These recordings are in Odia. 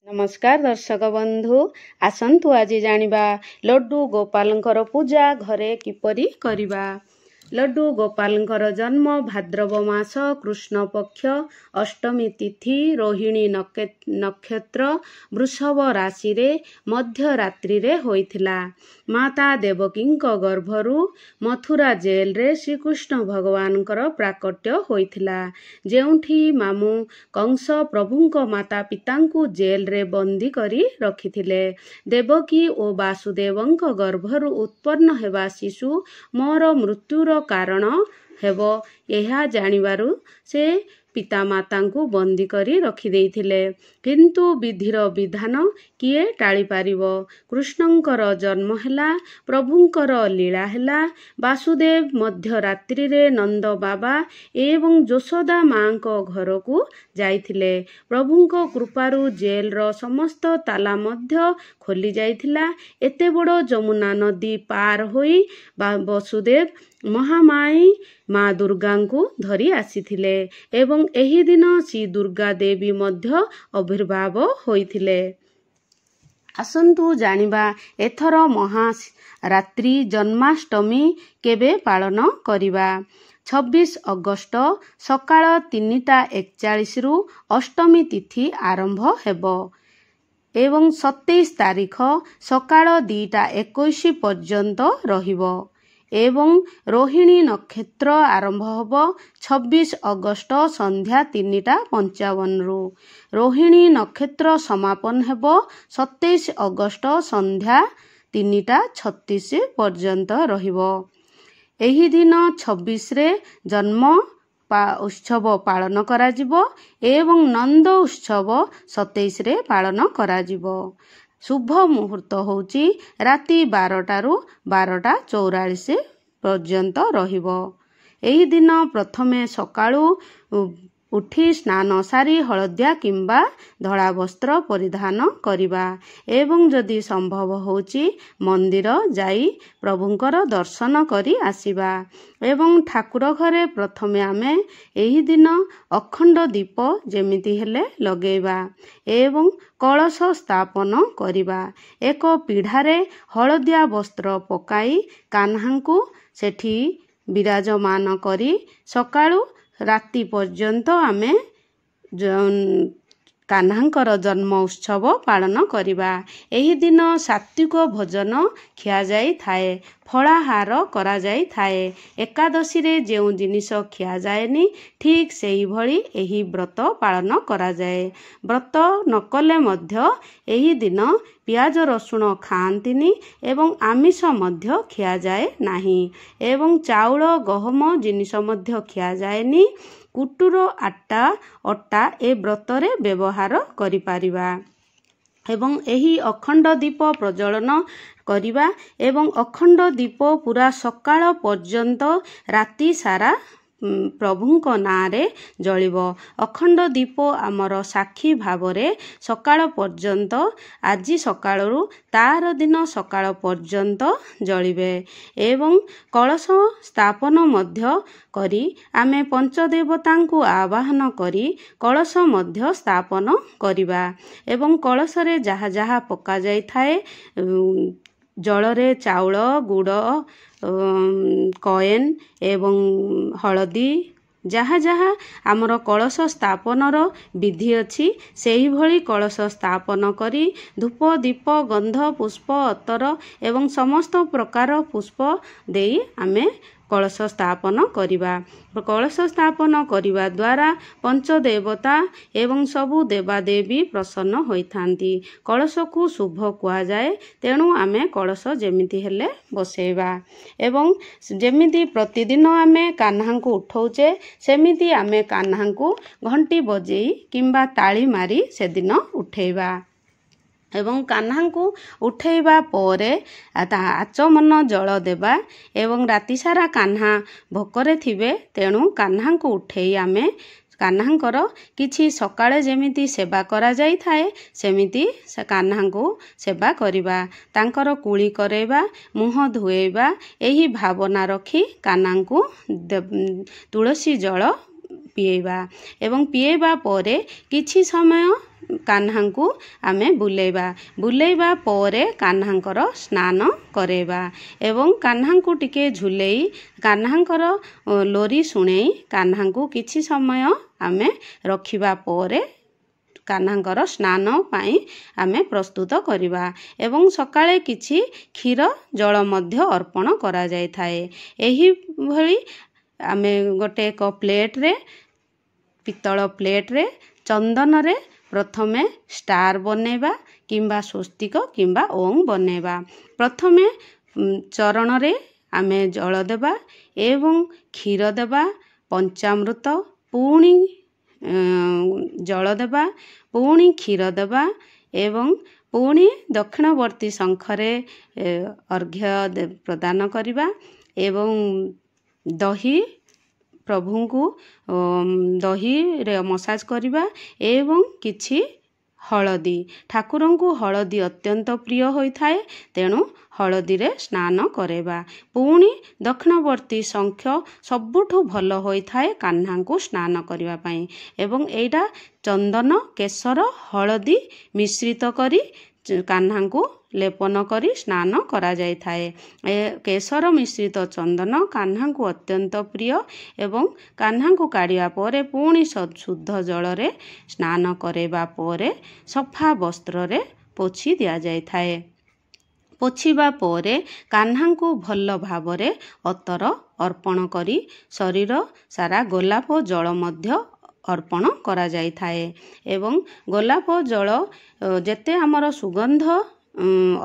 नमस्कार दर्शक बंधु आसंतु आज जानिबा लड्डू गोपालंकर पूजा घरे किपरि करिबा। लड्डू गोपालंकर जन्म भाद्रव मास कृष्ण पक्ष अष्टमी तिथि रोहिणी नक्षत्र वृषभ राशि रे मध्य रात्रि रे होइथिला। माता देवकींक गर्भरु मथुरा जेल रे श्रीकृष्ण भगवानकर प्राकट्य होइथिला, जेउठी मामू कंस प्रभुंक माता पितांकु जेल रे बंदी करी रखिथिले। देवकी ओ वासुदेवंक गर्भरु उत्पन्न हेबा शिशु मोर मृत्युर कारण हेबो एहा जानिबारु से पितामातांकु बंदी करी रखि देइथिले, किंतु विधिर विधान किए टाळी पारिबो। कृष्णंकर जन्म हेला, प्रभुंकर लीला हेला। वासुदेव मध्य रात्रि रे नंद बाबा एवं यशोदा मांक घरकु जाइथिले। प्रभुंक कृपारु जेल रो समस्त ताला मध्य खोली जाइथिला। एते बड़ जमुना नदी पार होई वसुदेव महामाई माँ दुर्गांकु धरी आसीथिले एवं एही दिन श्री दुर्गा देवी मध्य आविर्भाव होइथिले। आसंतु जानिबा एथर महारात्रि जन्माष्टमी केबे पालन करिबा। 26 अगस्त सकाळ 3:41 रु अष्टमी तिथि आरंभ हेबो एवं 27 तारीख सकाळ 2:21 पर्यंत रहिबो एवं रोहिणी नक्षत्र आरंभ होबो 26 अगस्त संध्या 3:55 रु। रोहिणी नक्षत्र समापन हेबो 27 अगस्त संध्या 3:36 पर्यंत रहिबो। एही दिन 26 रे जन्म उत्सव पालन कराजिबो एवं नंद उत्सव 27 रे पालन कराजिबो। शुभ मुहूर्त होची राति 12 रु 12:44 पर्यंत रहिबो। एही दिन प्रथमे सकाळु उठी स्नान सारी हलदिया किंबा धड़ा वस्त्र परिधान करिबा एवं जदि संभव होची मंदिर जाई प्रभुंकर दर्शन करी आसीबा एवं ठाकुर घरे प्रथमे आमे एही दिन अखंड दीप जेमिति हेले लगेबा एवं कलश स्थापन करिबा। एक पीढ़ारे हलदिया वस्त्र पकाई कान्हांकु सेठी विराजमान करी सकाळु राति पर्यंत आमे कान्हांकर जन्म उत्सव पालन करिबा। एही दिन सात्विक भोजन खिया जाई थाए, फलाहार करा जाई थाए। एकादशी रे जेउ जिनिस खिया जाएनी ठीक सेही भली एही व्रत पालन करा जाए। व्रत नकले मध्य एही दिन पियाज रसुण खाआंतिनी एवं आमिष मध्य खिया जाए नाही एवं चाउल गहम जिनिस मध्य खिया जाएनी। कुटुर अट्टा ए व्रतरे व्यवहार करि पारिबा एवं एही अखंड दीप प्रज्वलन करिबा एवं अखंड दीप पूरा सकाळ पर्यंत राति सारा प्रभुंक नारे जलिबो। अखंड दीप आमर साक्षी भावरे सकाळ पर्यंत आजि सकाळरु तार दिन सकाळ पर्यंत जलिबे एवं कलश स्थापन मध्य करी आमे पंचदेवतांकु आवाहन करी कलश मध्य स्थापन करिबा एवं कलशरे जहा जहा पका जाई थाए जलरे चाउल गुड़ कॉइन एवं हलदी जहा जहा आमर कलश स्थापनर विधि अछि सेही भली कलश स्थापन करी धूप दीप गंध पुष्प अतर एवं समस्त प्रकार पुष्प देई आमे कलश स्थापन करिबा। कलश स्थापन करिबा द्वारा पंचदेवता एवं सबु देवादेवी प्रसन्न होइथांती। कलश को शुभ कुआ जाए, तेणु आमे कलश जेमिति हेले बसेबा एवं जेमिति प्रतिदिन आमे कान्हांकु उठौचे सेमिति आमे कान्हांकु घंटी बजेई किंबा ताली मारी सेदिन उठेबा एवं कान्हांकु उठेबा परे आचमन जल देबा एवं राति सारा कान्हा भोकरे थिबे, तेणु कान्हांकु उठेई आमे कान्हांकर किछि सकाळे जेमिति सेवा करा जाई थाए सेमिति से कान्हांकु सेवा करिबा, तांकर कुली करेबा, मुह धुएबा एही भावना रखी कान्हांकु तुलसी जल पिएबा एवं पिएबा परे किछि समय କାହ୍ନାଙ୍କୁ ଆମେ ବୁଲେଇବା ପରେ କାହ୍ନାଙ୍କର ସ୍ନାନ କରେଇବା ଏବଂ କାହ୍ନାଙ୍କୁ ଟିକେ ଝୁଲେଇ କାହ୍ନାଙ୍କର ଲୋରି ଶୁଣେଇ କାହ୍ନାଙ୍କୁ କିଛି ସମୟ ଆମେ ରଖିବା ପରେ କାହ୍ନାଙ୍କର ସ୍ନାନ ପାଇଁ ଆମେ ପ୍ରସ୍ତୁତ କରିବା ଏବଂ ସକାଳେ କିଛି କ୍ଷୀର ଜଳ ମଧ୍ୟ ଅର୍ପଣ କରାଯାଇଥାଏ। ଏହିଭଳି ଆମେ ଗୋଟେ ଏକ ପ୍ଲେଟ୍ରେ ପିତ୍ତଳ ପ୍ଲେଟ୍ରେ ଚନ୍ଦନରେ ପ୍ରଥମେ ଷ୍ଟାର ବନେଇବା କିମ୍ବା ସ୍ୱସ୍ତିକ କିମ୍ବା ଓମ୍ ବନେଇବା। ପ୍ରଥମେ ଚରଣରେ ଆମେ ଜଳ ଦେବା ଏବଂ କ୍ଷୀର ଦେବା, ପଞ୍ଚାମୃତ, ପୁଣି ଜଳ ଦେବା, ପୁଣି କ୍ଷୀର ଦେବା ଏବଂ ପୁଣି ଦକ୍ଷିଣବର୍ତ୍ତୀ ଶଙ୍ଖରେ ଅର୍ଘ୍ୟ ପ୍ରଦାନ କରିବା ଏବଂ ଦହି ପ୍ରଭୁଙ୍କୁ ଦହିରେ ମସାଜ କରିବା ଏବଂ କିଛି ହଳଦୀ, ଠାକୁରଙ୍କୁ ହଳଦୀ ଅତ୍ୟନ୍ତ ପ୍ରିୟ ହୋଇଥାଏ, ତେଣୁ ହଳଦୀରେ ସ୍ନାନ କରେଇବା। ପୁଣି ଦକ୍ଷିଣବର୍ତ୍ତୀ ଶଙ୍ଖ ସବୁଠୁ ଭଲ ହୋଇଥାଏ କାହ୍ନାଙ୍କୁ ସ୍ନାନ କରିବା ପାଇଁ ଏବଂ ଏଇଟା ଚନ୍ଦନ, କେଶର, ହଳଦୀ ମିଶ୍ରିତ କରି କାହ୍ନାଙ୍କୁ ଲେପନ କରି ସ୍ନାନ କରାଯାଇଥାଏ। କେଶର ମିଶ୍ରିତ ଚନ୍ଦନ କାହ୍ନାଙ୍କୁ ଅତ୍ୟନ୍ତ ପ୍ରିୟ ଏବଂ କାହ୍ନାଙ୍କୁ କାଢ଼ିବା ପରେ ପୁଣି ଶୁଦ୍ଧ ଜଳରେ ସ୍ନାନ କରାଇବା ପରେ ସଫା ବସ୍ତ୍ରରେ ପୋଛି ଦିଆଯାଇଥାଏ। ପୋଛିବା ପରେ କାହ୍ନାଙ୍କୁ ଭଲ ଭାବରେ ଅତର ଅର୍ପଣ କରି ଶରୀର ସାରା ଗୋଲାପ ଜଳ ମଧ୍ୟ ଅର୍ପଣ କରାଯାଇଥାଏ ଏବଂ ଗୋଲାପ ଜଳ ଯେତେ ଆମର ସୁଗନ୍ଧ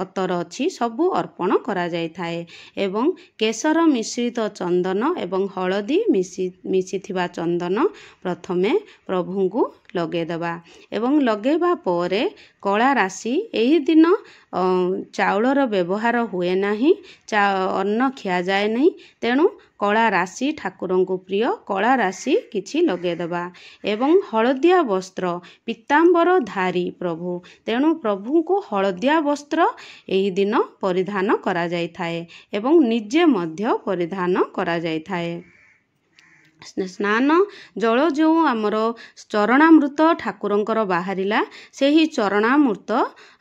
ଅତର ଅଛି ସବୁ ଅର୍ପଣ କରାଯାଇଥାଏ ଏବଂ କେଶର ମିଶ୍ରିତ ଚନ୍ଦନ ଏବଂ ହଳଦୀ ମିଶିଥିବା ଚନ୍ଦନ ପ୍ରଥମେ ପ୍ରଭୁଙ୍କୁ ଲଗେଇଦେବା ଏବଂ ଲଗେଇବା ପରେ କଳା ରାଶି, ଏହି ଦିନ ଚାଉଳର ବ୍ୟବହାର ହୁଏ ନାହିଁ, ଅନ୍ନ ଖିଆଯାଏ ନାହିଁ, ତେଣୁ କଳା ରାଶି ଠାକୁରଙ୍କୁ ପ୍ରିୟ, କଳା ରାଶି କିଛି ଲଗେଇଦେବା ଏବଂ ହଳଦିଆ ବସ୍ତ୍ର, ପୀତାମ୍ବର ଧାରୀ ପ୍ରଭୁ, ତେଣୁ ପ୍ରଭୁଙ୍କୁ ହଳଦିଆ ବସ୍ତ୍ର ଏହି ଦିନ ପରିଧାନ କରାଯାଇଥାଏ ଏବଂ ନିଜେ ମଧ୍ୟ ପରିଧାନ କରାଯାଇଥାଏ। ସ୍ନାନ ଜଳ ଯେଉଁ ଆମର ଚରଣାମୃତ ଠାକୁରଙ୍କର ବାହାରିଲା, ସେହି ଚରଣାମୃତ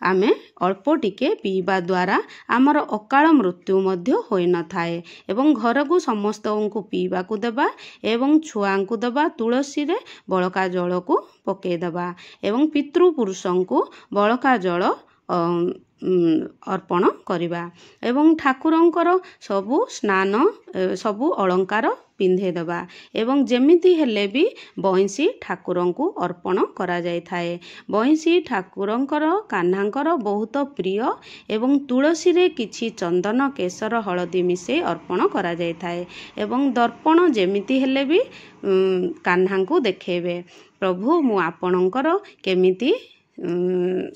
ଆମେ ଅଳ୍ପ ଟିକେ ପିଇବା ଦ୍ୱାରା ଆମର ଅକାଳ ମୃତ୍ୟୁ ମଧ୍ୟ ହୋଇନଥାଏ ଏବଂ ଘରକୁ ସମସ୍ତଙ୍କୁ ପିଇବାକୁ ଦେବା ଏବଂ ଛୁଆଙ୍କୁ ଦେବା, ତୁଳସୀରେ ବଳକା ଜଳକୁ ପକାଇଦେବା ଏବଂ ପିତୃପୁରୁଷଙ୍କୁ ବଳକା ଜଳ ଅର୍ପଣ କରିବା ଏବଂ ଠାକୁରଙ୍କର ସବୁ ସ୍ନାନ ସବୁ ଅଳଙ୍କାର ପିନ୍ଧେଇ ଦେବା ଏବଂ ଯେମିତି ହେଲେ ବି ବଇଁଶୀ ଠାକୁରଙ୍କୁ ଅର୍ପଣ କରାଯାଇଥାଏ। ବଇଁଶୀ ଠାକୁରଙ୍କର କାହ୍ନାଙ୍କର ବହୁତ ପ୍ରିୟ ଏବଂ ତୁଳସୀରେ କିଛି ଚନ୍ଦନ, କେଶର, ହଳଦୀ ମିଶାଇ ଅର୍ପଣ କରାଯାଇଥାଏ ଏବଂ ଦର୍ପଣ ଯେମିତି ହେଲେ ବି କାହ୍ନାଙ୍କୁ ଦେଖେଇବେ, ପ୍ରଭୁ ମୁଁ ଆପଣଙ୍କର କେମିତି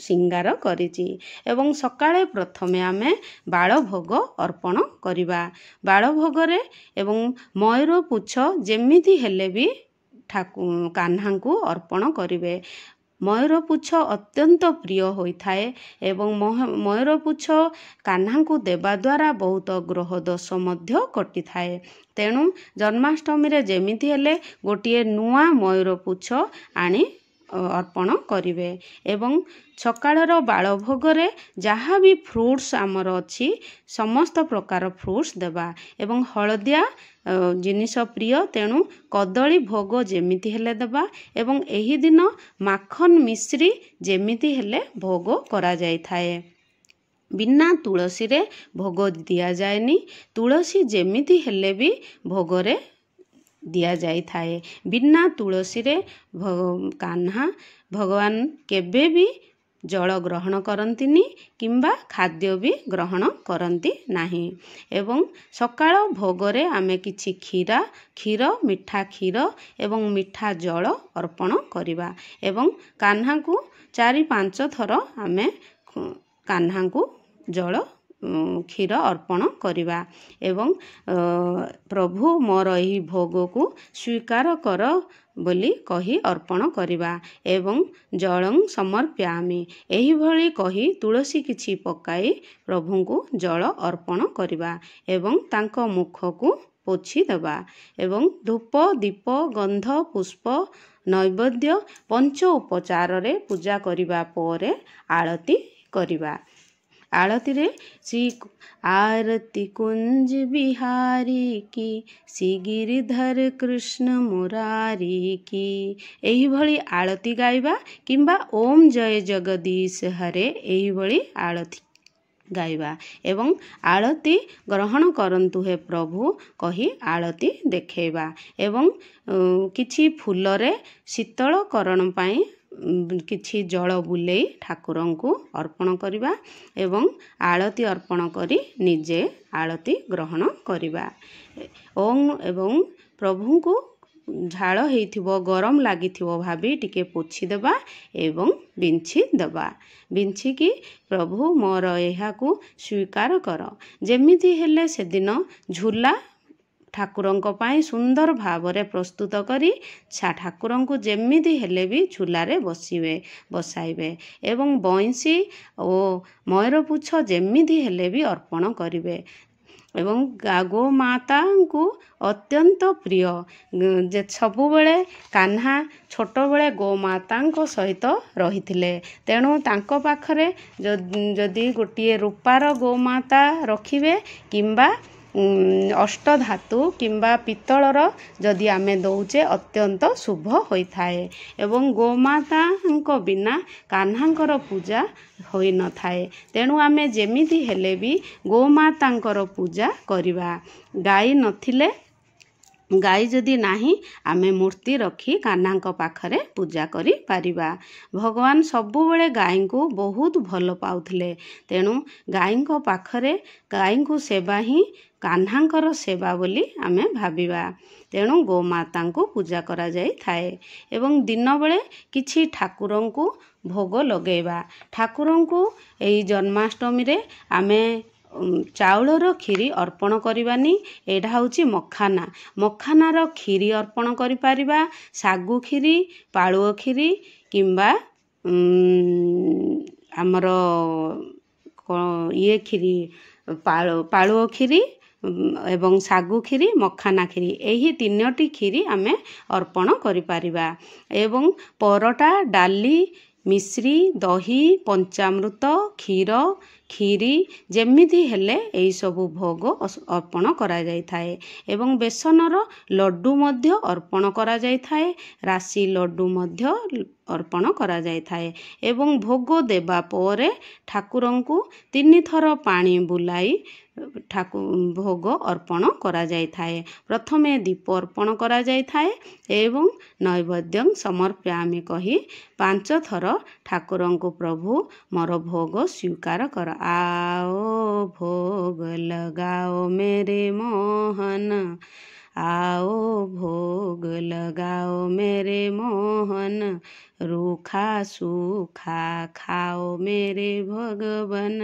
ସିଙ୍ଗାର କରିଛି ଏବଂ ସକାଳେ ପ୍ରଥମେ ଆମେ ବାଳଭୋଗ ଅର୍ପଣ କରିବା। ବାଳଭୋଗରେ ଏବଂ ମୟୂର ପୁଚ୍ଛ ଯେମିତି ହେଲେ ବି କାହ୍ନାଙ୍କୁ ଅର୍ପଣ କରିବେ। ମୟୂର ପୁଚ୍ଛ ଅତ୍ୟନ୍ତ ପ୍ରିୟ ହୋଇଥାଏ ଏବଂ ମୟୂର ପୁଚ୍ଛ କାହ୍ନାଙ୍କୁ ଦେବା ଦ୍ୱାରା ବହୁତ ଗ୍ରହ ଦୋଷ ମଧ୍ୟ କଟିଥାଏ, ତେଣୁ ଜନ୍ମାଷ୍ଟମୀରେ ଯେମିତି ହେଲେ ଗୋଟିଏ ନୂଆ ମୟୂର ପୁଚ୍ଛ ଆଣି ଅର୍ପଣ କରିବେ ଏବଂ ସକାଳର ବାଳଭୋଗରେ ଯାହା ବି ଫ୍ରୁଟ୍ସ ଆମର ଅଛି ସମସ୍ତ ପ୍ରକାର ଫ୍ରୁଟ୍ସ ଦେବା ଏବଂ ହଳଦିଆ ଜିନିଷ ପ୍ରିୟ, ତେଣୁ କଦଳୀ ଭୋଗ ଯେମିତି ହେଲେ ଦେବା ଏବଂ ଏହି ଦିନ ମାଖନ ମିଶ୍ରି ଯେମିତି ହେଲେ ଭୋଗ କରାଯାଇଥାଏ। ବିନା ତୁଳସୀରେ ଭୋଗ ଦିଆଯାଏନି, ତୁଳସୀ ଯେମିତି ହେଲେ ବି ଭୋଗରେ ଦିଆଯାଇଥାଏ। ବିନା ତୁଳସୀରେ କାହ୍ନା ଭଗବାନ କେବେ ବି ଜଳ ଗ୍ରହଣ କରନ୍ତିନି କିମ୍ବା ଖାଦ୍ୟ ବି ଗ୍ରହଣ କରନ୍ତି ନାହିଁ ଏବଂ ସକାଳ ଭୋଗରେ ଆମେ କିଛି କ୍ଷୀର, ମିଠା କ୍ଷୀର ଏବଂ ମିଠା ଜଳ ଅର୍ପଣ କରିବା ଏବଂ କାହ୍ନାଙ୍କୁ 4-5 ଥର ଆମେ କାହ୍ନାଙ୍କୁ ଜଳ କ୍ଷୀର ଅର୍ପଣ କରିବା ଏବଂ ପ୍ରଭୁ ମୋର ଏହି ଭୋଗକୁ ସ୍ୱୀକାର କର ବୋଲି କହି ଅର୍ପଣ କରିବା ଏବଂ ଜଳଂ ସମର୍ପ୍ୟାମି ଏହିଭଳି କହି ତୁଳସୀ କିଛି ପକାଇ ପ୍ରଭୁଙ୍କୁ ଜଳ ଅର୍ପଣ କରିବା ଏବଂ ତାଙ୍କ ମୁଖକୁ ପୋଛି ଦେବା ଏବଂ ଧୂପ, ଦୀପ, ଗନ୍ଧ, ପୁଷ୍ପ ନୈବେଦ୍ୟ ପଞ୍ଚ ଉପଚାରରେ ପୂଜା କରିବା ପରେ ଆଳତି କରିବା। ଆଳତିରେ ଶ୍ରୀ आरती कुंज बिहारी की श्री गिरिधर कृष्ण मुरारी की एहिभଳି आळती गाଇବା किंबा ओम जय जगदीश हरे एहिभଳି आळती गाଇବା ଏବଂ ଆଳତି ଗ୍ରହଣ କରନ୍ତୁ ହେ ପ୍ରଭୁ କହି ଆଳତି ଦେଖେଇବା ଏବଂ କିଛି ଫୁଲରେ ଶୀତଳକରଣ ପାଇଁ କିଛି ଜଳ ବୁଲେଇ ଠାକୁରଙ୍କୁ ଅର୍ପଣ କରିବା ଏବଂ ଆଳତି ଅର୍ପଣ କରି ନିଜେ ଆଳତି ଗ୍ରହଣ କରିବା ଏବଂ ପ୍ରଭୁଙ୍କୁ ଝାଳ ହେଇଥିବ ଗରମ ଲାଗିଥିବ ଭାବି ଟିକେ ପୋଛିଦେବା ଏବଂ ବିଞ୍ଛି ଦେବା। ବିଞ୍ଛିକି ପ୍ରଭୁ ମୋର ଏହାକୁ ସ୍ୱୀକାର କର। ଯେମିତି ହେଲେ ସେଦିନ ଝୁଲା ଠାକୁରଙ୍କ ପାଇଁ ସୁନ୍ଦର ଭାବରେ ପ୍ରସ୍ତୁତ କରି ଠାକୁରଙ୍କୁ ଯେମିତି ହେଲେ ବି ଝୁଲାରେ ବସାଇବେ ଏବଂ ବଇଁଶୀ ଓ ମୟୂରପୁଚ୍ଛ ଯେମିତି ହେଲେ ବି ଅର୍ପଣ କରିବେ ଏବଂ ଗୋମାତାଙ୍କୁ ଅତ୍ୟନ୍ତ ପ୍ରିୟ। ସବୁବେଳେ କାହ୍ନା ଛୋଟବେଳେ ଗୋମାତାଙ୍କ ସହିତ ରହିଥିଲେ, ତେଣୁ ତାଙ୍କ ପାଖରେ ଯଦି ଗୋଟିଏ ରୂପାର ଗୋମାତା ରଖିବେ କିମ୍ବା ଅଷ୍ଟଧାତୁ କିମ୍ବା ପିତ୍ତଳର ଯଦି ଆମେ ଦଉଛେ ଅତ୍ୟନ୍ତ ଶୁଭ ହୋଇଥାଏ ଏବଂ ଗୋମାତାଙ୍କ ବିନା କାହ୍ନାଙ୍କର ପୂଜା ହୋଇନଥାଏ। ତେଣୁ ଆମେ ଯେମିତି ହେଲେ ବି ଗୋମାତାଙ୍କର ପୂଜା କରିବା। ଗାଈ ଯଦି ନାହିଁ ଆମେ ମୂର୍ତ୍ତି ରଖି କାହ୍ନାଙ୍କ ପାଖରେ ପୂଜା କରିପାରିବା। ଭଗବାନ ସବୁବେଳେ ଗାଈଙ୍କୁ ବହୁତ ଭଲ ପାଉଥିଲେ, ତେଣୁ ଗାଈଙ୍କ ପାଖରେ ଗାଈଙ୍କୁ ସେବା ହିଁ କାହ୍ନାଙ୍କର ସେବା ବୋଲି ଆମେ ଭାବିବା। ତେଣୁ ଗୋମାତାଙ୍କୁ ପୂଜା କରାଯାଇଥାଏ ଏବଂ ଦିନବେଳେ କିଛି ଠାକୁରଙ୍କୁ ଭୋଗ ଲଗେଇବା। ଠାକୁରଙ୍କୁ ଏହି ଜନ୍ମାଷ୍ଟମୀରେ ଆମେ ଚାଉଳର କ୍ଷୀରି ଅର୍ପଣ କରିବାନି, ଏଇଟା ହେଉଛି ମଖାନାର କ୍ଷୀରି ଅର୍ପଣ କରିପାରିବା। ଶାଗୁ କ୍ଷୀରି, ପାଳୁଅ କ୍ଷୀରି କିମ୍ବା ଆମର କ୍ଷୀରି ପାଳୁଅ କ୍ଷୀରି ଏବଂ ଶାଗୁ କ୍ଷୀରି, ମଖାନା କ୍ଷୀରି, ଏହି ତିନୋଟି କ୍ଷୀରି ଆମେ ଅର୍ପଣ କରିପାରିବା ଏବଂ ପରଟା, ଡାଲି, ମିଶ୍ରି, ଦହି, ପଞ୍ଚାମୃତ, କ୍ଷୀର, କ୍ଷୀରି ଯେମିତି ହେଲେ ଏହିସବୁ ଭୋଗ ଅର୍ପଣ କରାଯାଇଥାଏ ଏବଂ ବେସନର ଲଡ଼ୁ ମଧ୍ୟ ଅର୍ପଣ କରାଯାଇଥାଏ, ରାଶି ଲଡ଼ୁ ମଧ୍ୟ ଅର୍ପଣ କରାଯାଇଥାଏ ଏବଂ ଭୋଗ ଦେବା ପରେ ଠାକୁରଙ୍କୁ 3 ଥର ପାଣି ବୁଲାଇ ଭୋଗ ଅର୍ପଣ କରାଯାଇଥାଏ। ପ୍ରଥମେ ଦୀପ ଅର୍ପଣ କରାଯାଇଥାଏ ଏବଂ ନୈବେଦ୍ୟଂ ସମର୍ପୟାମି କହି 5 ଥର ଠାକୁରଙ୍କୁ ପ୍ରଭୁ ମୋର ଭୋଗ ସ୍ୱୀକାର କର। आओ भोग लगाओ मेरे मोहन, आओ भोग लगाओ मेरे मोहन, रूखा सूखा खाओ मेरे भगवान।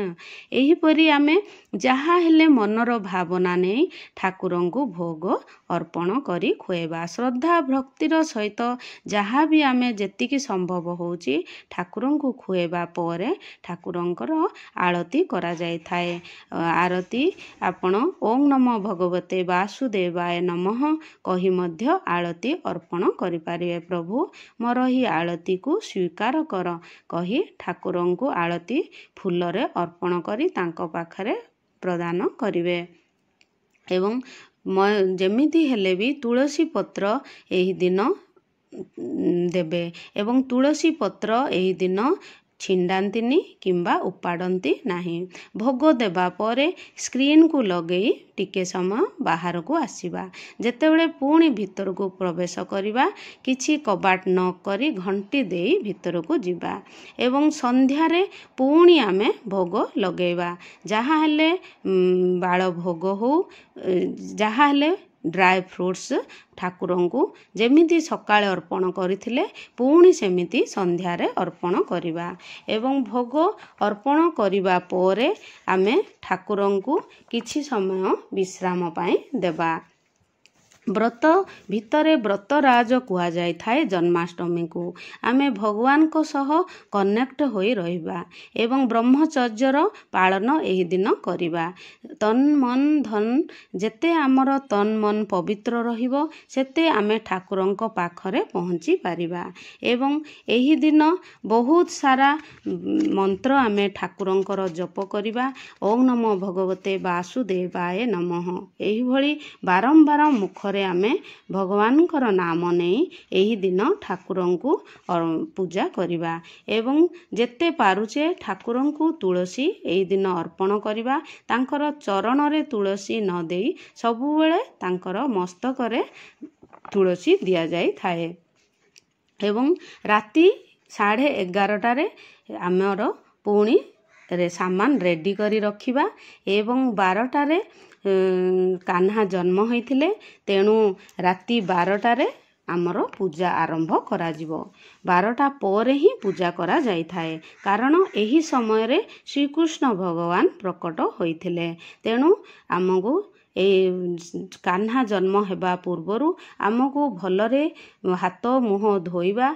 एहिपरि आमे ଯାହା ହେଲେ ମନର ଭାବନା ନେଇ ଠାକୁରଙ୍କୁ ଭୋଗ ଅର୍ପଣ କରି ଖୁଆଇବା। ଶ୍ରଦ୍ଧା ଭକ୍ତିର ସହିତ ଯାହା ବି ଆମେ ଯେତିକି ସମ୍ଭବ ହେଉଛି ଠାକୁରଙ୍କୁ ଖୁଆଇବା ପରେ ଠାକୁରଙ୍କର ଆଳତି କରାଯାଇଥାଏ। ଆରତି ଆପଣ ଓಂ ନମୋ ଭଗବତେ ବାସୁଦେବାୟ ନମଃ କହି ମଧ୍ୟ ଆଳତି ଅର୍ପଣ କରିପାରିବେ। ପ୍ରଭୁ ମୋର ଏହି ଆଳତିକୁ ସ୍ୱୀକାର କର କହି ଠାକୁରଙ୍କୁ ଆଳତି ଫୁଲରେ ଅର୍ପଣ କରି ତାଙ୍କ ପାଖରେ ପ୍ରଦାନ କରିବେ ଏବଂ ଯେମିତି ହେଲେ ବି ତୁଳସୀ ପତ୍ର ଏହି ଦିନ ଦେବେ ଏବଂ ତୁଳସୀ ପତ୍ର ଏହି ଦିନ ଛିଣ୍ଡାନ୍ତିନି କିମ୍ବା ଉପାଡ଼ନ୍ତି ନାହିଁ। ଭୋଗ ଦେବା ପରେ ସ୍କ୍ରିନ୍କୁ ଲଗେଇ ଟିକେ ସମୟ ବାହାରକୁ ଆସିବା। ଯେତେବେଳେ ପୁଣି ଭିତରକୁ ପ୍ରବେଶ କରିବା କିଛି କବାଟ ନ କରି ଘଣ୍ଟି ଦେଇ ଭିତରକୁ ଯିବା ଏବଂ ସନ୍ଧ୍ୟାରେ ପୁଣି ଆମେ ଭୋଗ ଲଗେଇବା। ଯାହା ହେଲେ ବାଳ ଭୋଗ ହଉ, ଯାହା ହେଲେ ଡ୍ରାଏ ଫ୍ରୁଟ୍ସ ଠାକୁରଙ୍କୁ ଯେମିତି ସକାଳେ ଅର୍ପଣ କରିଥିଲେ ପୁଣି ସେମିତି ସନ୍ଧ୍ୟାରେ ଅର୍ପଣ କରିବା ଏବଂ ଭୋଗ ଅର୍ପଣ କରିବା ପରେ ଆମେ ଠାକୁରଙ୍କୁ କିଛି ସମୟ ବିଶ୍ରାମ ପାଇଁ ଦେବା। ବ୍ରତ ଭିତରେ ବ୍ରତରାଜ କୁହାଯାଇଥାଏ ଜନ୍ମାଷ୍ଟମୀକୁ। ଆମେ ଭଗବାନଙ୍କ ସହ କନେକ୍ଟ ହୋଇ ରହିବା ଏବଂ ବ୍ରହ୍ମଚର୍ଯ୍ୟର ପାଳନ ଏହି ଦିନ କରିବା। ତନ୍ ମନ୍ ଧନ୍, ଯେତେ ଆମର ତନ୍ ମନ୍ ପବିତ୍ର ରହିବ ସେତେ ଆମେ ଠାକୁରଙ୍କ ପାଖରେ ପହଞ୍ଚି ପାରିବା। ଏବଂ ଏହି ଦିନ ବହୁତ ସାରା ମନ୍ତ୍ର ଆମେ ଠାକୁରଙ୍କର ଜପ କରିବା। ଓಂ ନମୋ ଭଗବତେ ବାସୁଦେବାୟ ନମଃ, ଏହିଭଳି ବାରମ୍ବାର ମୁଖରେ ଆମେ ଭଗବାନଙ୍କର ନାମ ନେଇ ଏହି ଦିନ ଠାକୁରଙ୍କୁ ପୂଜା କରିବା। ଏବଂ ଯେତେ ପାରୁଛେ ଠାକୁରଙ୍କୁ ତୁଳସୀ ଏହି ଦିନ ଅର୍ପଣ କରିବା। ତାଙ୍କର ଚରଣରେ ତୁଳସୀ ନ ଦେଇ ସବୁବେଳେ ତାଙ୍କର ମସ୍ତକରେ ତୁଳସୀ ଦିଆଯାଇଥାଏ। ଏବଂ ରାତି 11:30ଟାରେ ଆମର ପୁଣି ସାମାନ ରେଡ଼ି କରି ରଖିବା। ଏବଂ 12ଟାରେ କାହ୍ନା ଜନ୍ମ ହୋଇଥିଲେ, ତେଣୁ ରାତି 12ଟାରେ ଆମର ପୂଜା ଆରମ୍ଭ କରାଯିବ। 12ଟା ପରେ ହିଁ ପୂଜା କରାଯାଇଥାଏ, କାରଣ ଏହି ସମୟରେ ଶ୍ରୀକୃଷ୍ଣ ଭଗବାନ ପ୍ରକଟ ହୋଇଥିଲେ। ତେଣୁ ଆମକୁ ଏଇ କାହ୍ନା ଜନ୍ମ ହେବା ପୂର୍ବରୁ ଆମକୁ ଭଲରେ ହାତ ମୁହଁ ଧୋଇବା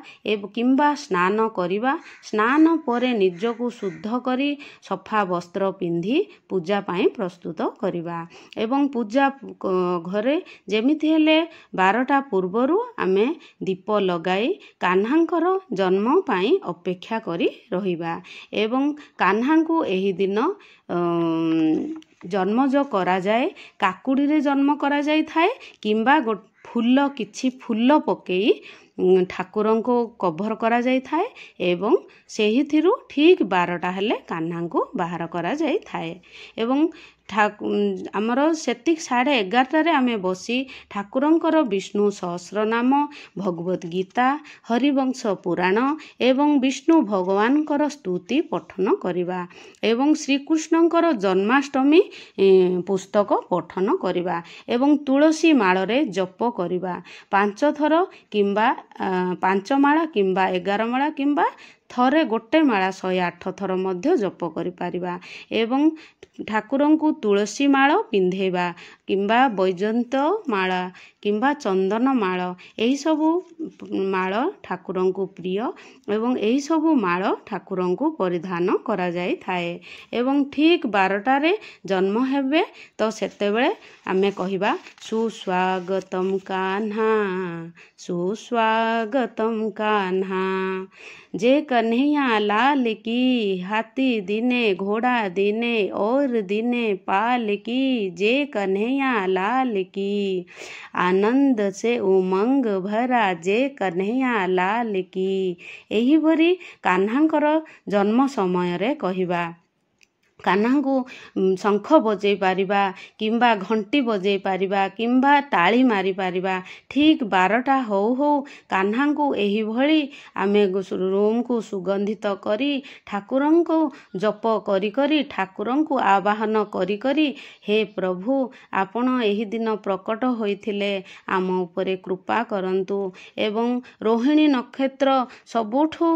କିମ୍ବା ସ୍ନାନ କରିବା। ସ୍ନାନ ପରେ ନିଜକୁ ଶୁଦ୍ଧ କରି ସଫା ବସ୍ତ୍ର ପିନ୍ଧି ପୂଜା ପାଇଁ ପ୍ରସ୍ତୁତ କରିବା। ଏବଂ ପୂଜା ଘରେ ଯେମିତି ହେଲେ 12ଟା ପୂର୍ବରୁ ଆମେ ଦୀପ ଲଗାଇ କାହ୍ନାଙ୍କର ଜନ୍ମ ପାଇଁ ଅପେକ୍ଷା କରି ରହିବା। ଏବଂ କାହ୍ନାଙ୍କୁ ଏହି ଦିନ ଜନ୍ମଜ କରାଯାଏ। କାକୁଡ଼ିରେ ଜନ୍ମ କରାଯାଇଥାଏ କିମ୍ବା କିଛି ଫୁଲ ପକେଇ ଠାକୁରଙ୍କୁ କଭର କରାଯାଇଥାଏ ଏବଂ ସେହିଥିରୁ ଠିକ୍ 12ଟା ହେଲେ କାହ୍ନାଙ୍କୁ ବାହାର କରାଯାଇଥାଏ। ଏବଂ ଆମର ସେତିକି 11:30ଟାରେ ଆମେ ବସି ଠାକୁରଙ୍କର ବିଷ୍ଣୁ ସହସ୍ରନାମ, ଭଗବତ ଗୀତା, ହରିବଂଶ ପୁରାଣ ଏବଂ ବିଷ୍ଣୁ ଭଗବାନଙ୍କର ସ୍ତୁତି ପଠନ କରିବା। ଏବଂ ଶ୍ରୀକୃଷ୍ଣଙ୍କର ଜନ୍ମାଷ୍ଟମୀ ପୁସ୍ତକ ପଠନ କରିବା ଏବଂ ତୁଳସୀ ମାଳରେ ଜପ କରିବା। 5 ଥର କିମ୍ବା 5 ମାଳା କିମ୍ବା 11 ମାଳା କିମ୍ବା ଥରେ ଗୋଟେ ମାଳା 108 ଥର ମଧ୍ୟ ଜପ କରିପାରିବା। ଏବଂ ଠାକୁରଙ୍କୁ ତୁଳସୀ ମାଳ ପିନ୍ଧେଇବା କିମ୍ବା ବୈଜନ୍ତ ମାଳା କିମ୍ବା ଚନ୍ଦନ ମାଳ, ଏହିସବୁ ମାଳ ଠାକୁରଙ୍କୁ ପ୍ରିୟ ଏବଂ ଏହିସବୁ ମାଳ ଠାକୁରଙ୍କୁ ପରିଧାନ କରାଯାଇଥାଏ। ଏବଂ ଠିକ୍ 12ଟାରେ ଜନ୍ମ ହେବେ ତ ସେତେବେଳେ ଆମେ କହିବା ସୁସ୍ୱାଗତମ୍ କାହ୍ନା, ସୁସ୍ୱାଗତମ୍ କାହ୍ନା, ଯେ କହ୍ନैया लाल की, हाथी दिने घोड़ा दिने और दिने पाल की, जे कन्हैया लाल की, आनंद से उमंग भरा, जे कन्हैया लाल की। ଏହିପରି କାହ୍ନାଙ୍କର ଜନ୍ମ ସମୟରେ କହିବା। କାହ୍ନାଙ୍କୁ ଶଙ୍ଖ ବଜେଇ ପାରିବା କିମ୍ବା ଘଣ୍ଟି ବଜେଇ ପାରିବା କିମ୍ବା ତାଳି ମାରିପାରିବା। ଠିକ୍ 12ଟା ହଉ ହଉ କାହ୍ନାଙ୍କୁ ଏହିଭଳି ଆମେ ରୁମ୍କୁ ସୁଗନ୍ଧିତ କରି ଠାକୁରଙ୍କୁ ଜପ କରି କରି ଠାକୁରଙ୍କୁ ଆବାହନ କରି କରି, ହେ ପ୍ରଭୁ, ଆପଣ ଏହି ଦିନ ପ୍ରକଟ ହୋଇଥିଲେ, ଆମ ଉପରେ କୃପା କରନ୍ତୁ। ଏବଂ ରୋହିଣୀ ନକ୍ଷତ୍ର ସବୁଠୁ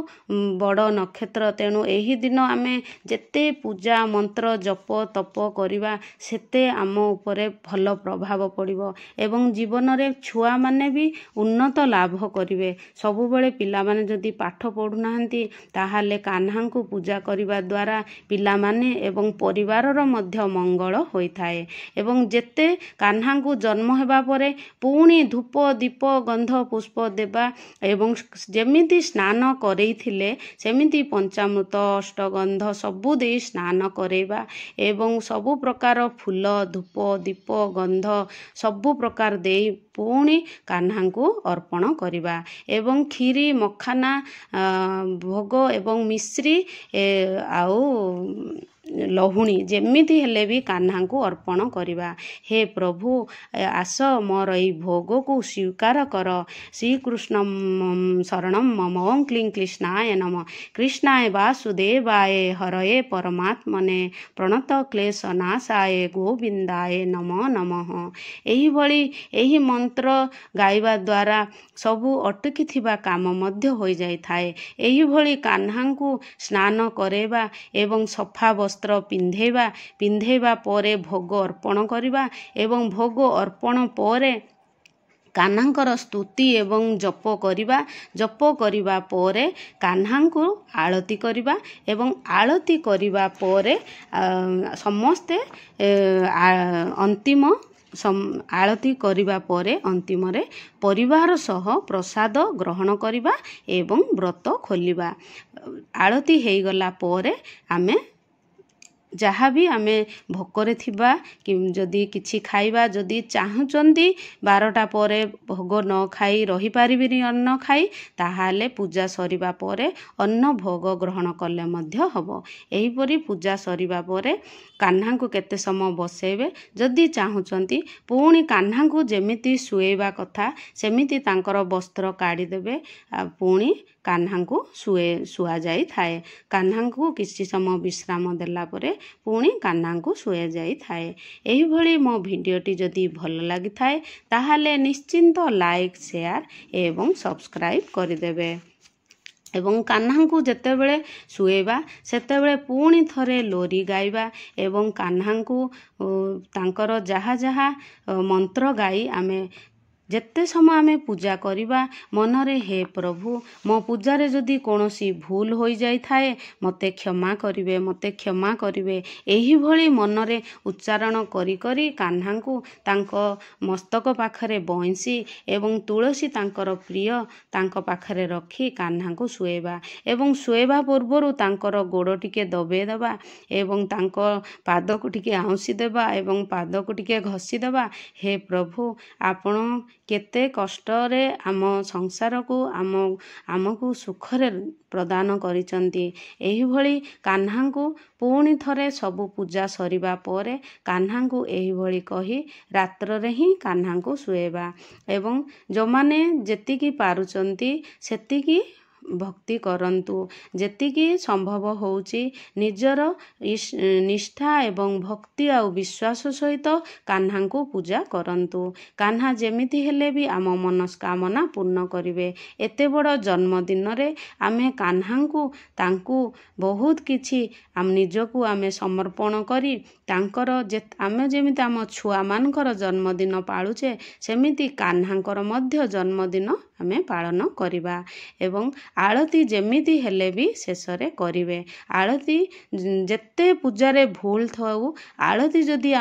ବଡ଼ ନକ୍ଷତ୍ର, ତେଣୁ ଏହି ଦିନ ଆମେ ଯେତେ ପୂଜା ମନ୍ତ୍ର ଜପ ତପ କରିବା ସେତେ ଆମ ଉପରେ ଭଲ ପ୍ରଭାବ ପଡ଼ିବ ଏବଂ ଜୀବନରେ ଛୁଆମାନେ ବି ଉନ୍ନତ ଲାଭ କରିବେ। ସବୁବେଳେ ପିଲାମାନେ ଯଦି ପାଠ ପଢ଼ୁନାହାନ୍ତି ତାହେଲେ କାହ୍ନାଙ୍କୁ ପୂଜା କରିବା ଦ୍ୱାରା ପିଲାମାନେ ଏବଂ ପରିବାରର ମଧ୍ୟ ମଙ୍ଗଳ ହୋଇଥାଏ। ଏବଂ ଯେତେ କାହ୍ନାଙ୍କୁ ଜନ୍ମ ହେବା ପରେ ପୁଣି ଧୂପ ଦୀପ ଗନ୍ଧ ପୁଷ୍ପ ଦେବା ଏବଂ ଯେମିତି ସ୍ନାନ କରେଇଥିଲେ ସେମିତି ପଞ୍ଚାମୃତ ଅଷ୍ଟଗନ୍ଧ ସବୁ ଦେଇ ସ୍ନାନ କରେଇବା ଏବଂ ସବୁ ପ୍ରକାର ଫୁଲ ଧୂପ ଦୀପ ଗନ୍ଧ ସବୁ ପ୍ରକାର ଦେଇ ପୁଣି କାହ୍ନାଙ୍କୁ ଅର୍ପଣ କରିବା। ଏବଂ କ୍ଷୀରି ମଖାନା ଭୋଗ ଏବଂ ମିଶ୍ରି ଆଉ ଲହୁଣୀ ଯେମିତି ହେଲେ ବି କାହ୍ନାଙ୍କୁ ଅର୍ପଣ କରିବା। ହେ ପ୍ରଭୁ, ଆସ ମୋର ଏହି ଭୋଗକୁ ସ୍ୱୀକାର କର। ଶ୍ରୀକୃଷ୍ଣ ଶରଣମ୍ ମମ। ଓଁ କ୍ଲିଂ କୃଷ୍ଣାୟ ନମଃ। କୃଷ୍ଣାୟ ବାସୁଦେବାୟ ହରୟେ ପରମାତ୍ମନେ ପ୍ରଣତ କ୍ଲେଶ ନାଶାୟ ଗୋବିନ୍ଦାୟ ନମୋ ନମଃ। ଏହିଭଳି ଏହି ମନ୍ତ୍ର ଗାଇବା ଦ୍ୱାରା ସବୁ ଅଟକିଥିବା କାମ ମଧ୍ୟ ହୋଇଯାଇଥାଏ। ଏହିଭଳି କାହ୍ନାଙ୍କୁ ସ୍ନାନ କରେଇବା ଏବଂ ସଫା ବସ୍ତ୍ର ପିନ୍ଧେଇବା ପରେ ଭୋଗ ଅର୍ପଣ କରିବା ଏବଂ ଭୋଗ ଅର୍ପଣ ପରେ କାହ୍ନାଙ୍କର ସ୍ତୁତି ଏବଂ ଜପ କରିବା। ଜପ କରିବା ପରେ କାହ୍ନାଙ୍କୁ ଆଳତି କରିବା ଏବଂ ଆଳତି କରିବା ପରେ ସମସ୍ତେ ଅନ୍ତିମ ଆଳତି କରିବା ପରେ ଅନ୍ତିମରେ ପରିବାର ସହ ପ୍ରସାଦ ଗ୍ରହଣ କରିବା ଏବଂ ବ୍ରତ ଖୋଲିବା। ଆଳତି ହେଇଗଲା ପରେ ଆମେ ଯାହା ବି ଆମେ ଭୋକରେ ଥିବା ଯଦି କିଛି ଖାଇବା, ଯଦି ଚାହୁଁଛନ୍ତି 12ଟା ପରେ ଭୋଗ ନ ଖାଇ ରହିପାରିବିନି ଅନ୍ନ ଖାଇ, ତାହେଲେ ପୂଜା ସରିବା ପରେ ଅନ୍ନ ଭୋଗ ଗ୍ରହଣ କଲେ ମଧ୍ୟ ହେବ। ଏହିପରି ପୂଜା ସରିବା ପରେ କାହ୍ନାଙ୍କୁ କେତେ ସମୟ ବସେଇବେ। ଯଦି ଚାହୁଁଛନ୍ତି ପୁଣି କାହ୍ନାଙ୍କୁ ଯେମିତି ଶୁଏଇବା କଥା ସେମିତି ତାଙ୍କର ବସ୍ତ୍ର କାଢ଼ିଦେବେ। ପୁଣି କାହ୍ନାଙ୍କୁ ଶୁଆଯାଇଥାଏ। କାହ୍ନାଙ୍କୁ କିଛି ସମୟ ବିଶ୍ରାମ ଦେଲା ପରେ ପୁଣି କାହ୍ନାଙ୍କୁ ଶୁଆଯାଇଥାଏ। ଏହିଭଳି ମୋ ଭିଡ଼ିଓଟି ଯଦି ଭଲ ଲାଗିଥାଏ ତାହେଲେ ନିଶ୍ଚିନ୍ତ ଲାଇକ୍, ସେୟାର ଏବଂ ସବସ୍କ୍ରାଇବ୍ କରିଦେବେ। ଏବଂ କାହ୍ନାଙ୍କୁ ଯେତେବେଳେ ଶୁଏଇବା ସେତେବେଳେ ପୁଣି ଥରେ ଲୋରି ଗାଇବା ଏବଂ କାହ୍ନାଙ୍କୁ ତାଙ୍କର ଯାହା ଯାହା ମନ୍ତ୍ର ଗାଇ ଆମେ ଯେତେ ସମୟ ଆମେ ପୂଜା କରିବା ମନରେ, ହେ ପ୍ରଭୁ ମୋ ପୂଜାରେ ଯଦି କୌଣସି ଭୁଲ ହୋଇଯାଇଥାଏ ମୋତେ କ୍ଷମା କରିବେ, ମୋତେ କ୍ଷମା କରିବେ, ଏହିଭଳି ମନରେ ଉଚ୍ଚାରଣ କରି କରି କାହ୍ନାଙ୍କୁ ତାଙ୍କ ମସ୍ତକ ପାଖରେ ବଇଁଶୀ ଏବଂ ତୁଳସୀ ତାଙ୍କର ପ୍ରିୟ ତାଙ୍କ ପାଖରେ ରଖି କାହ୍ନାଙ୍କୁ ଶୁଏଇବା ଏବଂ ଶୁଏଇବା ପୂର୍ବରୁ ତାଙ୍କର ଗୋଡ଼ ଟିକେ ଦବେଇ ଦେବା ଏବଂ ତାଙ୍କ ପାଦକୁ ଟିକେ ଆଉଁସି ଦେବା ଏବଂ ପାଦକୁ ଟିକେ ଘଷି ଦେବା। ହେ ପ୍ରଭୁ, ଆପଣ କେତେ କଷ୍ଟରେ ଆମ ସଂସାରକୁ ଆମକୁ ସୁଖରେ ପ୍ରଦାନ କରିଛନ୍ତି। ଏହିଭଳି କାହ୍ନାଙ୍କୁ ପୁଣି ଥରେ ସବୁ ପୂଜା ସରିବା ପରେ କାହ୍ନାଙ୍କୁ ଏହିଭଳି କହି ରାତ୍ରରେ ହିଁ କାହ୍ନାଙ୍କୁ ଶୁଏଇବା ଏବଂ ଯେଉଁମାନେ ଯେତିକି ପାରୁଛନ୍ତି ସେତିକି ଭକ୍ତି କରନ୍ତୁ। ଯେତିକି ସମ୍ଭବ ହେଉଛି ନିଜର ନିଷ୍ଠା ଏବଂ ଭକ୍ତି ଆଉ ବିଶ୍ୱାସ ସହିତ କାହ୍ନାଙ୍କୁ ପୂଜା କରନ୍ତୁ। କାହ୍ନା ଯେମିତି ହେଲେ ବି ଆମ ମନସ୍କାମନା ପୂର୍ଣ୍ଣ କରିବେ। ଏତେ ବଡ଼ ଜନ୍ମଦିନରେ ଆମେ କାହ୍ନାଙ୍କୁ ତାଙ୍କୁ ବହୁତ କିଛି ନିଜକୁ ଆମେ ସମର୍ପଣ କରି ତାଙ୍କର ଆମେ ଯେମିତି ଆମ ଛୁଆମାନଙ୍କର ଜନ୍ମଦିନ ପାଳୁଛେ ସେମିତି କାହ୍ନାଙ୍କର ମଧ୍ୟ ଜନ୍ମଦିନ ଆମେ ପାଳନ କରିବା ଏବଂ ଆଳତି ଯେମିତି ହେଲେ ବି ଶେଷରେ କରିବେ। ଆଳତି ଯେତେ ପୂଜାରେ ଭୁଲ ଥାଉ, ଆଳତି ଯଦି